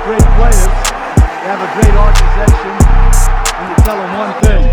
great players, they have a great organization, and you tell them one thing.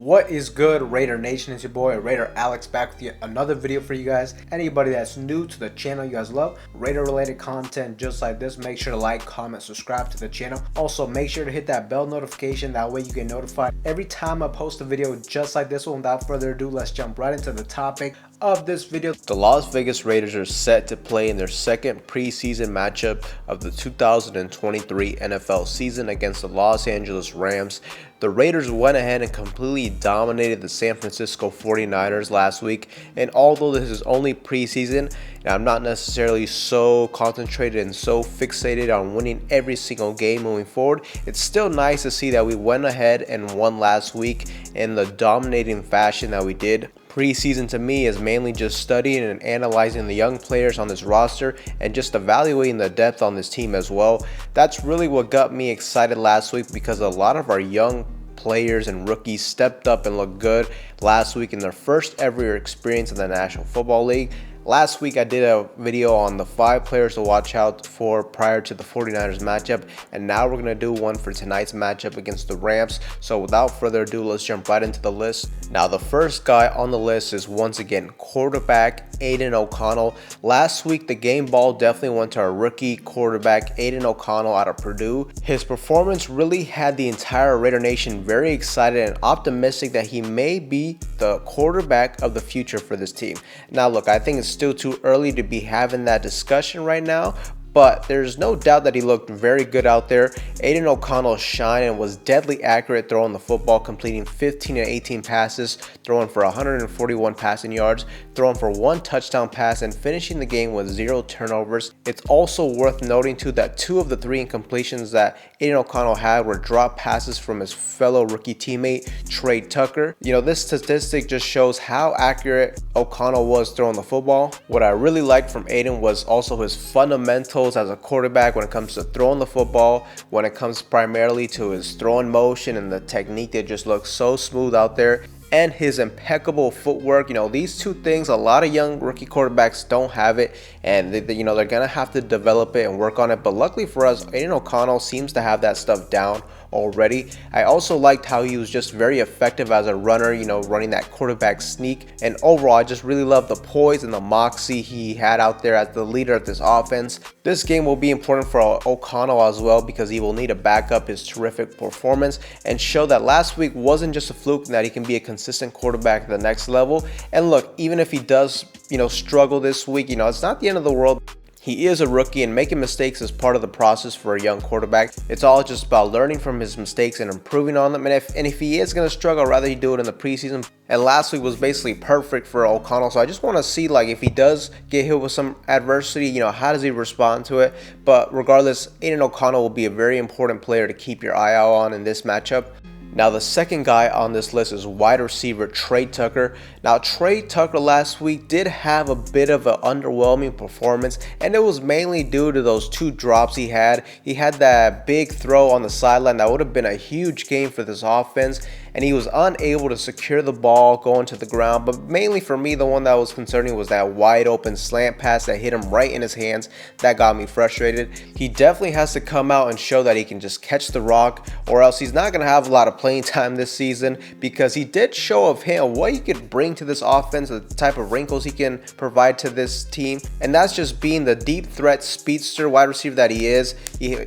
What is good, Raider Nation? It's your boy Raider Alex back with yet another video for you guys. Anybody that's new to the channel, you guys love Raider related content just like this, make sure to like, comment, subscribe to the channel. Also make sure to hit that bell notification, that way you get notified every time I post a video just like this one. Without further ado, let's jump right into the topic of this video. The Las Vegas Raiders are set to play in their second preseason matchup of the 2023 NFL season against the Los Angeles Rams. The Raiders went ahead and completely dominated the San Francisco 49ers last week, and although this is only preseason, and I'm not necessarily so concentrated and so fixated on winning every single game moving forward, it's still nice to see that we went ahead and won last week in the dominating fashion that we did. Preseason to me is mainly just studying and analyzing the young players on this roster and just evaluating the depth on this team as well. That's really what got me excited last week, because a lot of our young players and rookies stepped up and looked good last week in their first ever experience in the National Football League. Last week I did a video on the 5 players to watch out for prior to the 49ers matchup, and now we're going to do one for tonight's matchup against the Rams. So without further ado, let's jump right into the list. Now the first guy on the list is once again quarterback Aiden O'Connell. Last week the game ball definitely went to our rookie quarterback Aiden O'Connell out of Purdue. His performance really had the entire Raider Nation very excited and optimistic that he may be the quarterback of the future for this team. Now look, I think it's still too early to be having that discussion right now, but there's no doubt that he looked very good out there. Aiden O'Connell shined and was deadly accurate throwing the football, completing 15 and 18 passes, throwing for 141 passing yards, throwing for 1 touchdown pass, and finishing the game with 0 turnovers. It's also worth noting too that 2 of the 3 incompletions that Aiden O'Connell had were drop passes from his fellow rookie teammate Trey Tucker. You know, this statistic just shows how accurate O'Connell was throwing the football. What I really liked from Aiden was also his fundamentals as a quarterback when it comes to throwing the football, when it comes primarily to his throwing motion and the technique that just looks so smooth out there, and his impeccable footwork. You know, these 2 things, a lot of young rookie quarterbacks don't have it, and you know, they're gonna have to develop it and work on it. But luckily for us, Aiden O'Connell seems to have that stuff down already. I also liked how he was just very effective as a runner, you know, running that quarterback sneak. And overall, I just really love the poise and the moxie he had out there as the leader of this offense. This game will be important for O'Connell as well, because he will need to back up his terrific performance and show that last week wasn't just a fluke, and that he can be a consistent quarterback at the next level. And look, even if he does, you know, struggle this week, you know, it's not the end of the world. He is a rookie, and making mistakes is part of the process for a young quarterback. It's all just about learning from his mistakes and improving on them. And if he is going to struggle, I'd rather he do it in the preseason. And last week was basically perfect for O'Connell. So I just want to see, like, if he does get hit with some adversity, you know, how does he respond to it? But regardless, Aiden O'Connell will be a very important player to keep your eye out on in this matchup. Now the second guy on this list is wide receiver Trey Tucker. Now Trey Tucker last week did have a bit of an underwhelming performance, and it was mainly due to those 2 drops he had. He had that big throw on the sideline that would have been a huge game for this offense, and he was unable to secure the ball going to the ground. But mainly for me, the one that was concerning was that wide open slant pass that hit him right in his hands. That got me frustrated. He definitely has to come out and show that he can just catch the rock, or else he's not going to have a lot of playing time this season, because he did show of him what he could bring to this offense, the type of wrinkles he can provide to this team, and that's just being the deep threat speedster wide receiver that he is.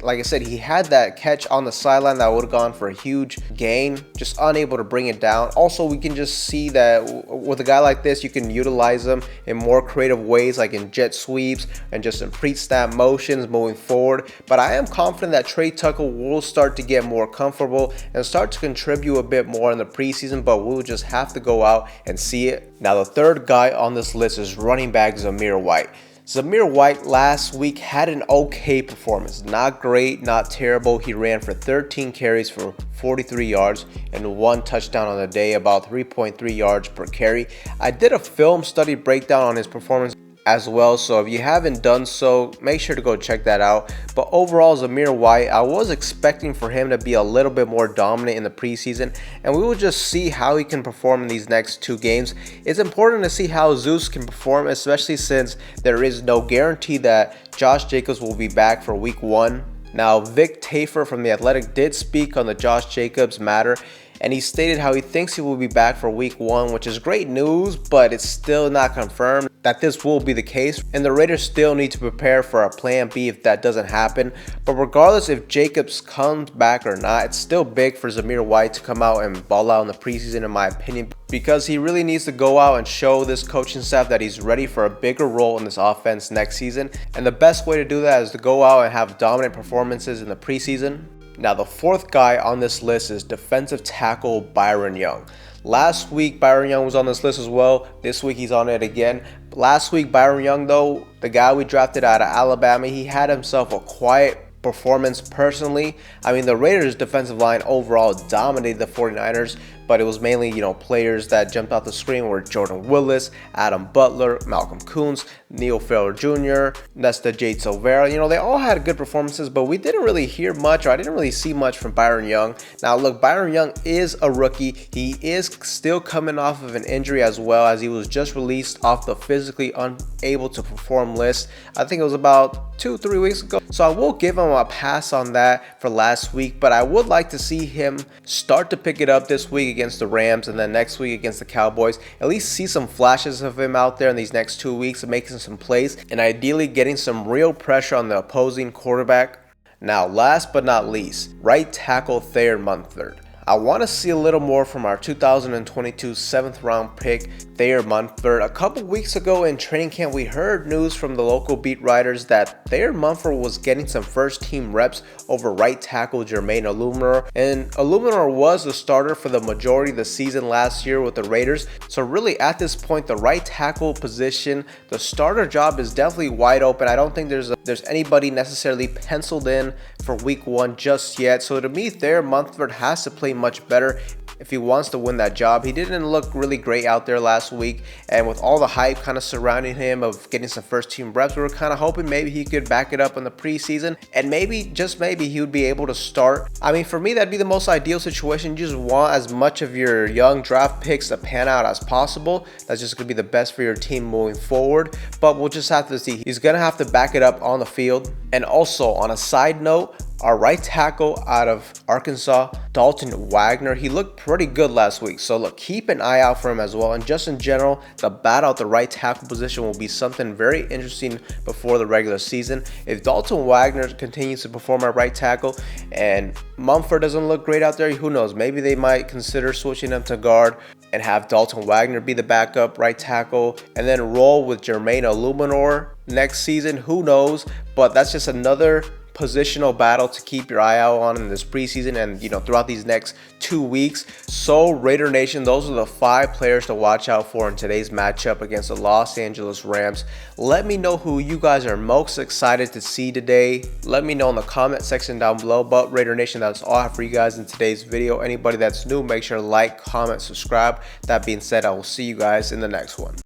Like I said, he had that catch on the sideline that would have gone for a huge gain, just unable to bring it down. Also, we can just see that with a guy like this, you can utilize him in more creative ways, like in jet sweeps and just in pre-snap motions moving forward. But I am confident that Trey Tucker will start to get more comfortable and start to contribute a bit more in the preseason, but we'll just have to go out and see it. Now the third guy on this list is running back Zamir White. Zamir White last week had an okay performance. Not great, not terrible. He ran for 13 carries for 43 yards and 1 touchdown on the day, about 3.3 yards per carry. I did a film study breakdown on his performance as well, so if you haven't done so, make sure to go check that out. But overall, Zamir White, I was expecting for him to be a little bit more dominant in the preseason, and we will just see how he can perform in these next 2 games. It's important to see how Zeus can perform, especially since there is no guarantee that Josh Jacobs will be back for week 1. Now, Vic Tafur from The Athletic did speak on the Josh Jacobs matter, and he stated how he thinks he will be back for week 1, which is great news, but it's still not confirmed that this will be the case, and the Raiders still need to prepare for a plan B if that doesn't happen. But regardless if Jacobs comes back or not, it's still big for Zamir White to come out and ball out in the preseason, in my opinion, because he really needs to go out and show this coaching staff that he's ready for a bigger role in this offense next season. And the best way to do that is to go out and have dominant performances in the preseason. Now, the 4th guy on this list is defensive tackle Byron Young. Last week, Byron Young was on this list as well. This week, he's on it again. Last week, Byron Young, though, the guy we drafted out of Alabama, he had himself a quiet performance personally. I mean, the Raiders' defensive line overall dominated the 49ers, but it was mainly, players that jumped out the screen were Jordan Willis, Adam Butler, Malcolm Koonce, Neil Farrell Jr., Nesta Jade Silvera. They all had good performances, but we didn't really hear much, or I didn't really see much from Byron Young. Now, look, Byron Young is a rookie. He is still coming off of an injury as well, as he was just released off the physically unable to perform list. I think it was about 2-3 weeks ago. So I will give him a pass on that for last week, but I would like to see him start to pick it up this week against the Rams, and then next week against the Cowboys. At least see some flashes of him out there in these next 2 weeks and making some plays, and ideally getting some real pressure on the opposing quarterback. Now, last but not least, right tackle Thayer Munford. I want to see a little more from our 2022 7th round pick, Thayer Munford. A couple weeks ago in training camp, we heard news from the local beat writers that Thayer Munford was getting some first team reps over right tackle Jermaine Illuminor. And Illuminor was the starter for the majority of the season last year with the Raiders. So really at this point, the right tackle position, the starter job is definitely wide open. I don't think there's anybody necessarily penciled in for week 1 just yet. So to me, Thayer Munford has to play much better if he wants to win that job. He didn't look really great out there last week, and with all the hype kind of surrounding him of getting some first team reps, we were kind of hoping maybe he could back it up in the preseason, and maybe, just maybe, he would be able to start. I mean, for me, that'd be the most ideal situation. You just want as much of your young draft picks to pan out as possible. That's just going to be the best for your team moving forward, but we'll just have to see. He's going to have to back it up on the field. And also, on a side note, our right tackle out of Arkansas, Dalton Wagner, he looked pretty good last week. So look, keep an eye out for him as well. And just in general, the battle at the right tackle position will be something very interesting before the regular season. If Dalton Wagner continues to perform at right tackle and Munford doesn't look great out there, who knows? Maybe they might consider switching him to guard and have Dalton Wagner be the backup right tackle and then roll with Jermaine Illuminor next season. Who knows? But that's just another positional battle to keep your eye out on in this preseason and throughout these next 2 weeks. So Raider Nation, those are the 5 players to watch out for in today's matchup against the Los Angeles Rams. Let me know who you guys are most excited to see today. Let me know in the comment section down below. But Raider Nation, that's all I have for you guys in today's video. Anybody that's new, make sure to like, comment, subscribe. That being said, I will see you guys in the next one.